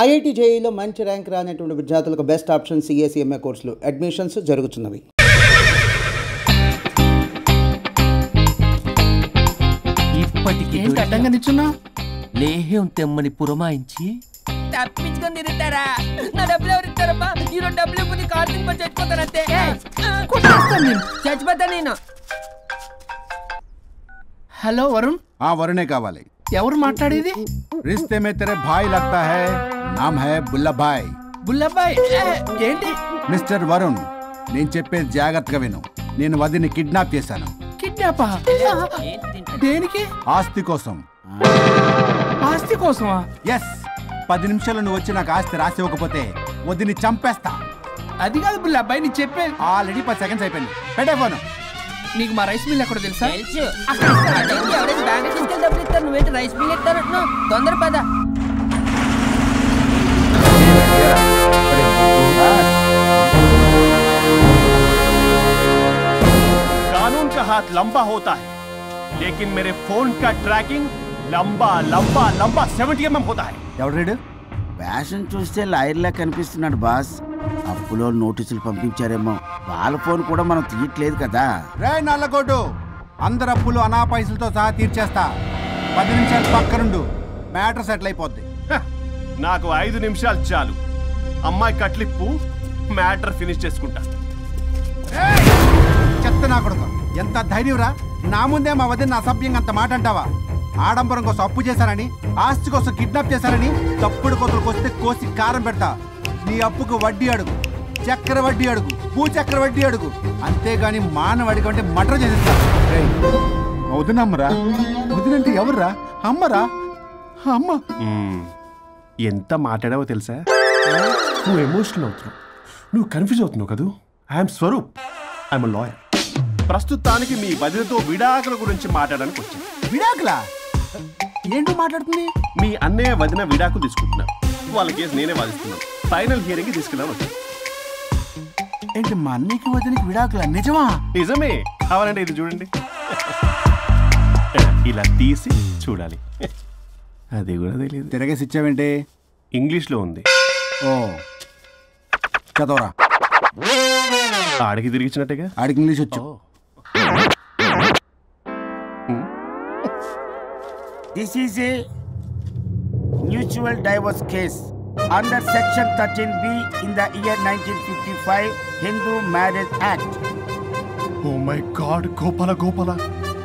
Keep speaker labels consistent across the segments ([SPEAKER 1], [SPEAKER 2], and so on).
[SPEAKER 1] IIT జేఈలో మంచి rank రానటువంటి విద్యార్థులకు బెస్ట్ ఆప్షన్ సిఎస్ఈఎంఏ కోర్సులు అడ్మిషన్స్ జరుగుతున్నవి.
[SPEAKER 2] ఇప్పటికీ అడ్డంగా నిల్చున్నా
[SPEAKER 3] లేహ్యం తెమ్మని పురమాయించి
[SPEAKER 2] తప్పించుకొని తిరుగుతారా? నా డబ్బులు ఎవరు ఇస్తారమ్మా? ఈ 2 డబ్బులు కొన్ని కార్తీక్ పని చచ్చిపోతానంతే. చచ్చిపోతా నేను. హలో వరుణ్.
[SPEAKER 4] వరుణే కావాలి.
[SPEAKER 2] ఎవరు మాట్లాడేది?
[SPEAKER 4] रिश्ते में तेरे भाई लगता है, नाम है बुल्लाभाई.
[SPEAKER 2] బుల్లబ్బాయ్ ఏంటి?
[SPEAKER 4] మిస్టర్ వరుణ్, నేను చెప్పేది జాగ్రత్తగా విను. నేను వదిని కిడ్నాప్ చేశాను.
[SPEAKER 2] కిడ్నాపా? దేనికి?
[SPEAKER 4] ఆస్తి కోసం.
[SPEAKER 2] ఆస్తి కోసమా?
[SPEAKER 4] ఎస్. 10 నిమిషాలు నువ్వు వచ్చి నాకు ఆస్తి రాసి ఇవ్వకపోతే వదిని చంపేస్తా.
[SPEAKER 2] అది కాదు బుల్లబ్బాయ్, నీ చెప్పే.
[SPEAKER 4] ఆల్రెడీ 10 సెకండ్స్ అయిపోయింది. పెట్టే ఫోను.
[SPEAKER 2] నీకు మా రైస్ మిల్ ఎక్కడ తెలుసా?
[SPEAKER 3] నువ్వేంటి రైస్ మిల్ ఎత్తారు? తొందర పద.
[SPEAKER 5] कानून का हाथ लंबा होता है, लेकिन मेरे फोन का ट्रैकिंग लंबा लंबा लंबा 70 mm होता है.
[SPEAKER 4] ఎవరు?
[SPEAKER 6] ఫ్యాషన్ చూస్తే లాయర్లా కనిపిస్తున్నాడు బాస్. అప్పులో నోటీసులు పంపించారేమో, వాళ్ళ ఫోన్ కూడా మనం తీయట్లేదు కదా.
[SPEAKER 4] రే నల్లకోటు, అందరు అప్పులు అనా పైసలతో సహా తీర్చేస్తా. 10 నిమిషాలు పక్కనుండు, మ్యాటర్ సెటిల్ అయిపోద్ది.
[SPEAKER 5] నాకు 5 నిమిషాలు చాలు. అమ్మాయి కట్లిప్పు, మ్యాటర్ ఫినిష్ చేసుకుంటా.
[SPEAKER 4] చెత్త నా కొడుకు, ఎంత ధైర్యంరా! నా ముందే మా వదిన అసభ్యంగా అంత మాట అంటావా? ఆడంబరం కోసం అప్పు చేశారని, ఆస్తి కోసం కిడ్నాప్ చేశారని తప్పుడు కొతలకు వస్తే కోసి కారం పెడతా. నీ అప్పుకు వడ్డీ అడుగు, చక్కెర వడ్డీ అడుగు, భూచక్ర వడ్డీ అడుగు. అంతేగాని మానవడికి అంటే మటర్ చేసేస్తా. వదినమ్మరా? వదినంటే ఎవర్రా? అమ్మరా? అమ్మ.
[SPEAKER 5] ఎంత మాట్లాడావో తెలుసా? నువ్వు ఎమోషనల్ అవుతున్నావు, నువ్వు కన్ఫ్యూజ్ అవుతున్నావు కదూ. I'm Swaroop, I'm lawyer. ప్రస్తుతానికి మీ వదినతో విడాకుల గురించి మాట్లాడడానికి వచ్చాను.
[SPEAKER 4] విడాకులా? ఏంటో మాట్లాడుతుంది?
[SPEAKER 5] మీ అన్నయ్య వదిన విడాకులు తీసుకుంటున్నారు. వాళ్ళ కేసు నేనే వాదిస్తున్నాను. ఫైనల్ హియరింగ్ తీసుకున్నాను.
[SPEAKER 4] ఏంటి మా అన్నయ్యకి వదినకి విడాకులా? నిజమా?
[SPEAKER 5] నిజమే. కావాలంటే ఇది చూడండి. ఇలా తీసి చూడాలి. అది కూడా తెలియదు.
[SPEAKER 4] తిరగేసి ఇచ్చావేంటి?
[SPEAKER 5] ఇంగ్లీష్లో ఉంది.
[SPEAKER 4] ఓ చదవరా.
[SPEAKER 5] ఆడికి తిరిగిచ్చినట్టుగా.
[SPEAKER 4] ఆడికి ఇంగ్లీష్ వచ్చు.
[SPEAKER 6] This is a mutual divorce case under section 13B in the year 1955 Hindu Marriage Act.
[SPEAKER 5] Oh my God, Gopala.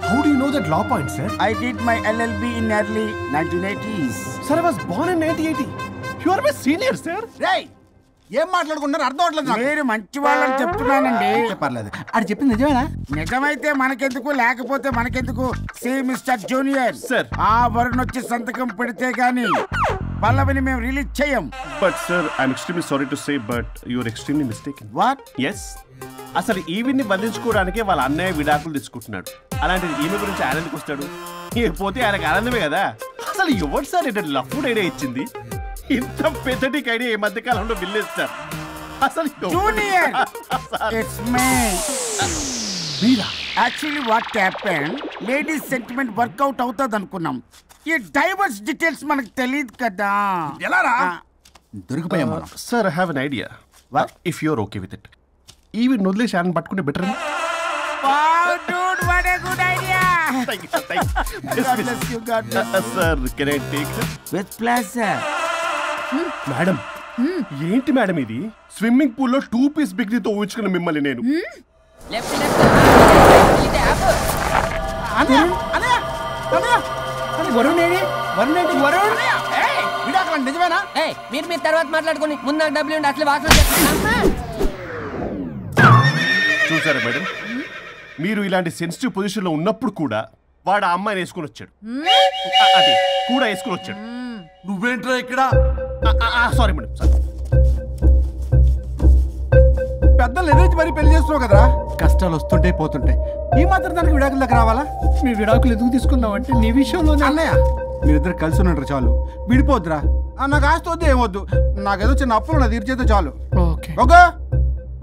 [SPEAKER 5] How do you know that law point, sir?
[SPEAKER 6] I did my LLB in early 1980s.
[SPEAKER 5] Sir, I was born in 1980. You are my senior, sir.
[SPEAKER 4] రేయ్, ఏం మాట్లాడుకుంటున్నారు? అర్థం అవట్లేదు.
[SPEAKER 6] మీరు మంచి వాళ్ళని చెప్తున్నానండి.
[SPEAKER 4] పర్లేదు. అది చెప్పింది నిజమేనా?
[SPEAKER 6] నిజమైతే మనకెందుకు, లేకపోతే మనకెందుకు? See mister junior,
[SPEAKER 5] Sir.
[SPEAKER 6] ఆ వరుణ్ వచ్చి సంతకం పెడితే గాని పల్లవిని మేము రిలీజ్ చేయం.
[SPEAKER 5] But sir, I'm extremely sorry to say, but you are extremely mistaken.
[SPEAKER 6] What?
[SPEAKER 5] Yes. అసలు ఈవిని బంధించుకోవడానికే వాళ్ళ అన్నయ్య విడాకులు తీసుకుంటున్నాడు. అలాంటిది ఈమె గురించి ఆనందకు వస్తాడు. పోతే ఆయనకు ఆనందమే కదా. అసలు ఎవరు సార్ ఏంటంటే లఫ్డ్ ఐడియా ఇచ్చింది? ఇంత పెద్దటికి ఐడియా ఈ మధ్య కాలంలో విల్లేదు సార్. అసలు
[SPEAKER 6] junior, it's me. Actually what happened, ladies sentiment work out అవుతుంది అనుకున్నాం. ఈ డైవర్స్ డీటెయిల్స్ మనకు తెలియదు కదా.
[SPEAKER 4] ఎలా రా? దొరికిపోయాం.
[SPEAKER 5] Sir, I have an idea. If you're okay with it, ఈవిని వదిలేసి ఆయన పట్టుకుంటే better. Sir, can I take
[SPEAKER 6] with pleasure.
[SPEAKER 5] Madam, ఏంటి మేడం ఇది? స్విమ్మింగ్ పూల్ లో 2 పీస్ బిగ్నీతో ఊహించుకున్న మిమ్మల్ని నేను.
[SPEAKER 4] విడాకులు నిజమేనా?
[SPEAKER 3] మీరు తర్వాత మాట్లాడుకుని ముందు నాకు డబ్బులు ఉండి అసలు వాసన.
[SPEAKER 5] చూసారా మేడం, మీరు ఇలాంటి సెన్సిటివ్ పొజిషన్ లో ఉన్నప్పుడు కూడా వాడు ఆ అమ్మాయిని వేసుకుని వచ్చాడు. అదే కూడా వేసుకుని వచ్చాడు.
[SPEAKER 4] నువ్వేంట్రా ఇక్కడ?
[SPEAKER 5] Sorry madam, sorry.
[SPEAKER 4] పెద్దలు ఎదురు మరి పెళ్లి చేస్తున్నావు కదరా. కష్టాలు వస్తుంటే పోతుంటాయి. ఈ మాత్రం దానికి విడాకుల దగ్గర రావాలా?
[SPEAKER 2] మీ విడాకులు ఎందుకు తీసుకున్నావు అంటే నీ విషయంలో.
[SPEAKER 4] అన్నయ్య, మీరిద్దరు కలిసి ఉన్నట్టు చాలు, విడిపోద్దురా. నాకు ఆస్తి వద్దు, ఏమొద్దు. నాకేదో చిన్న అప్పులు నా తీర్చేదో చాలు.
[SPEAKER 2] ఓకే.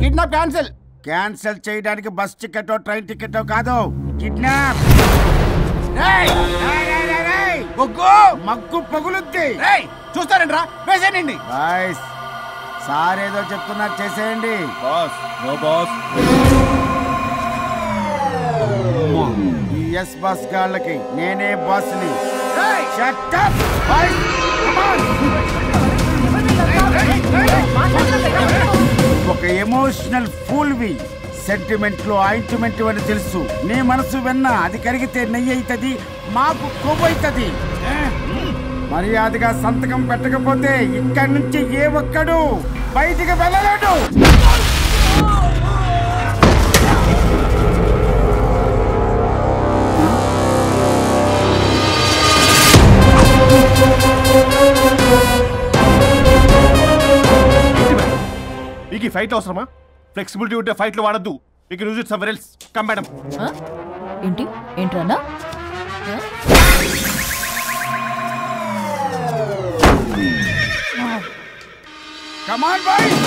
[SPEAKER 4] Kidnap cancel.
[SPEAKER 6] క్యాన్సిల్ చేయడానికి బస్ టికెటో ట్రైన్ టికెటో కాదు, కిడ్నాప్. మగ్గు పగులుద్ది.
[SPEAKER 4] చూస్తారంట్రా వేసేయండి.
[SPEAKER 6] బాయ్స్ సార్ ఏదో చెప్తున్నారు చేసేయండి.
[SPEAKER 5] Boss no boss.
[SPEAKER 6] ఈ ఎస్ బాస్ గాళ్ళకి నేనే బాస్ని. Shut up, boys. Come on. ఒక ఎమోషనల్ ఫూల్వి. సెంటిమెంట్ లో ఆయింట్మెంట్ అని తెలుసు. నీ మనసు వెన్న అది కరిగితే నెయ్యి అవుతుంది, మాకు కొవ్వు అవుతుంది. మర్యాదగా సంతకం పెట్టకపోతే ఇక్కడి నుంచి ఏ ఒక్కడు బయటికి వెళ్ళలేడు.
[SPEAKER 5] మీకు ఈ ఫైట్ అవసరమా? ఫ్లెక్సిబిలిటీ ఉంటే ఫైట్లు వాడద్దు. You can use it somewhere else. Come madam.
[SPEAKER 7] ఏంట్రన్నా?
[SPEAKER 6] Come on, boys.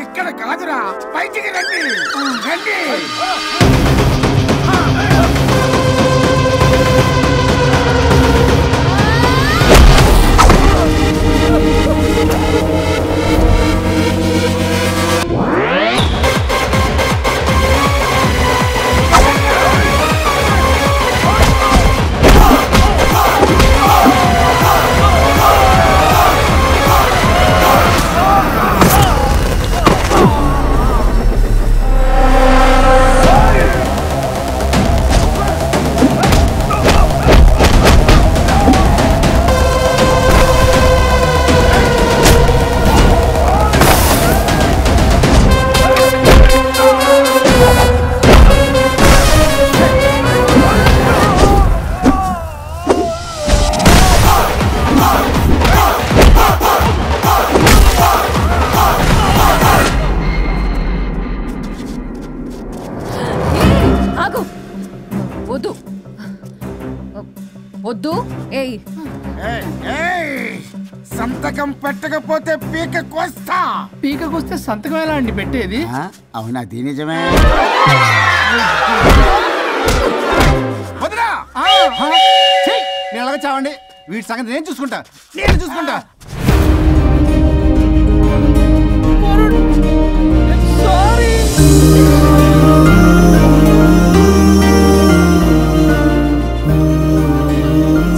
[SPEAKER 6] ఇక్కడ కాదురా, బయటికి రండి రండి.
[SPEAKER 7] వద్దు.
[SPEAKER 6] సంతకం పెట్టకపోతే పీక కోస్తా.
[SPEAKER 2] పీకకొస్తే సంతకం ఎలా అండి పెట్టేది?
[SPEAKER 6] అవునా? అది నిజమే.
[SPEAKER 4] వదినా నేను అలాగే చావండి. వీటి సంగతి నేను చూసుకుంటా.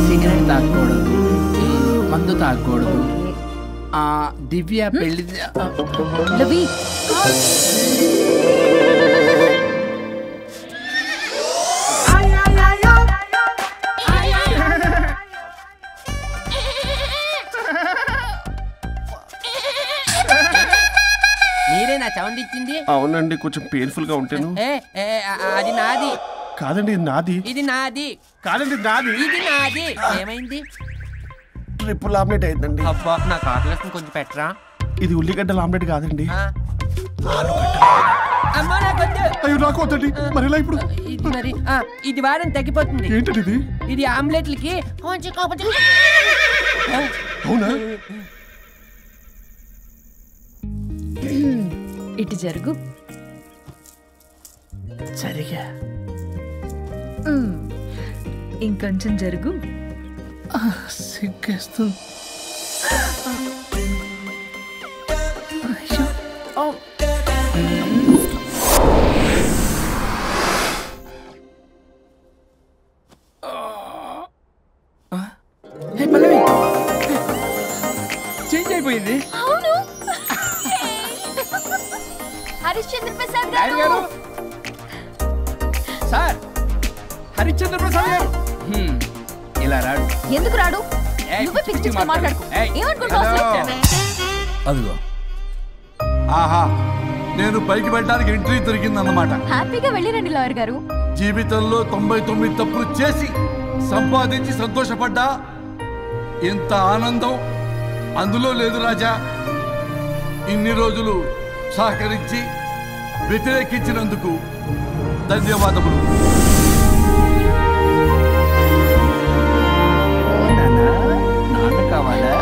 [SPEAKER 2] సిగరెట్ తాగకూడదు, మందు తాగకూడదు. దివ్య పెళ్లి
[SPEAKER 3] మీరే నా సౌండ్ ఇచ్చింది?
[SPEAKER 5] అవునండి, కొంచెం పెయిన్ఫుల్ గా ఉంటాను.
[SPEAKER 3] అది నాది
[SPEAKER 5] కాదండి, ఇది నాది.
[SPEAKER 3] ఇది నాది
[SPEAKER 5] కాదండి, నాది.
[SPEAKER 3] ఇది నాది. ఏమైంది?
[SPEAKER 5] ట్రిపుల్ ఆమ్లెట్ అయిందండి.
[SPEAKER 3] అబ్బా, నాకు ఆకలిస్తుంది, కొంచెం పెట్టరా.
[SPEAKER 5] ఇది ఉల్లిగడ్డల ఆమ్లెట్ కాదండి.
[SPEAKER 3] అమ్మా నాకొద్దు.
[SPEAKER 5] అయ్యో నాకు వద్దండి. మరి ఇలా ఇప్పుడు
[SPEAKER 3] ఇది మరి ఇది వారం తగ్గిపోతుంది.
[SPEAKER 5] ఏంటండి ఇది?
[SPEAKER 3] ఇది ఆమ్లెట్లకి కొంచెం
[SPEAKER 5] అవునా?
[SPEAKER 7] ఇటు జరుగు.
[SPEAKER 2] సరిగా
[SPEAKER 7] ఇంకొంచెం జరుగు.
[SPEAKER 2] సిగ్గేస్తుంది. చేంజ్ అయిపోయింది.
[SPEAKER 7] హరిశ్చంద్ర ప్రసాద్
[SPEAKER 2] గారు. సార్, హరిశ్చంద్ర ప్రసాద్ గారు ఇలా రాడు.
[SPEAKER 7] ఎందుకు రాడు? నువ్వే పిచ్చి పిచ్చిగా మాట్లాడుకో. ఏమనుకుంటావు అసలు?
[SPEAKER 8] అదిగో ఆహా నేను పైకి వెళ్ళడానికి ఎంట్రీ దొరికిందన్నమాట.
[SPEAKER 7] హ్యాపీగా వెళ్ళిరండి లాయర్ గారు.
[SPEAKER 8] జీవితంలో 99 తప్పులు చేసి సంపాదించి సంతోషపడ్డా ఇంత ఆనందం అందులో లేదు రాజా. ఇన్ని రోజులు సహకరించి వ్యతిరేకించినందుకు ధన్యవాదములు.
[SPEAKER 2] నాన్న కావాలా?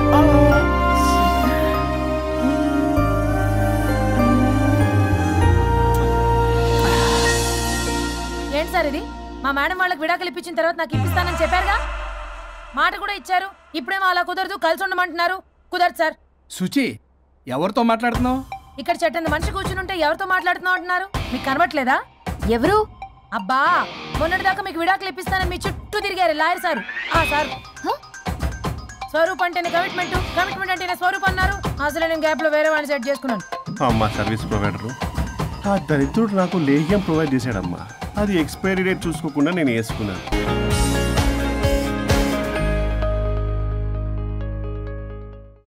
[SPEAKER 9] ఏంటి సార్ ఇది? మా మేడం వాళ్ళకి విడాకులు ఇప్పించిన తర్వాత నాకు ఇప్పిస్తానని చెప్పారుగా, మాట కూడా ఇచ్చారు. ఇప్పుడేమో అలా కుదరదు, కలిసి ఉండమంటున్నారు. కుదరదు సార్.
[SPEAKER 2] సుచి, ఎవరితో మాట్లాడుతున్నావు?
[SPEAKER 9] ఇక్కడ చెట్టంత మనిషి కూర్చుని ఉంటే ఎవరితో మాట్లాడుతున్నావు అంటున్నారు? మీకు కనబట్లేదా?
[SPEAKER 7] ఎవరు?
[SPEAKER 9] అబ్బా, మొన్నటిదాకా మీకు విడాకులు ఇప్పిస్తానని మీ చుట్టూ తిరిగారు లాయర్ సార్. సార్ స్వరూప్ అంటేనే కమిట్మెంట్, కమిట్మెంట్ అంటేనే స్వరూప్ అన్నారు. అసలు నేను గ్యాప్ లో వేరే వాడిని సెట్ చేసుకున్నాను.
[SPEAKER 5] అమ్మా సర్వీస్ ప్రొవైడరు ఆ దరిద్రుడు నాకు లేహ్యం ప్రొవైడ్ చేశాడమ్మా. అది ఎక్స్పైరీ డేట్ చూసుకోకుండా నేను వేసుకున్నాను.